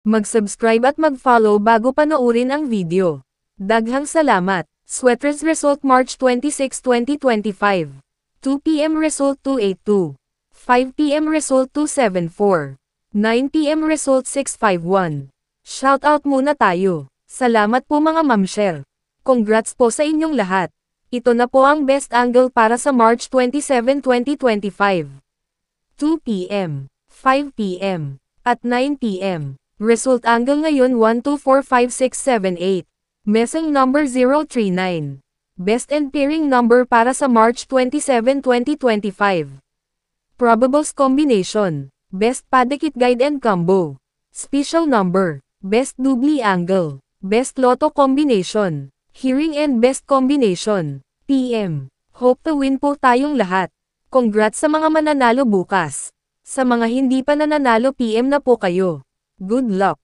Mag-subscribe at mag-follow bago panoorin ang video. Daghang salamat. Sweaters result March 26, 2025. 2 p.m. result 282. 5 p.m. result 274. 9 p.m. result 651. Shoutout muna tayo. Salamat po mga mamshel. Congrats po sa inyong lahat. Ito na po ang best angle para sa March 27, 2025. 2 p.m., 5 p.m., at 9 p.m. Result angle ngayon 124567 Messing number 039. Best and pairing number para sa March 27, 2025. Probables combination. Best padikit guide and combo. Special number. Best doubly angle. Best lotto combination. Hearing and best combination. PM. Hope to win po tayong lahat. Congrats sa mga mananalo bukas. Sa mga hindi pa nananalo PM na po kayo. Good luck.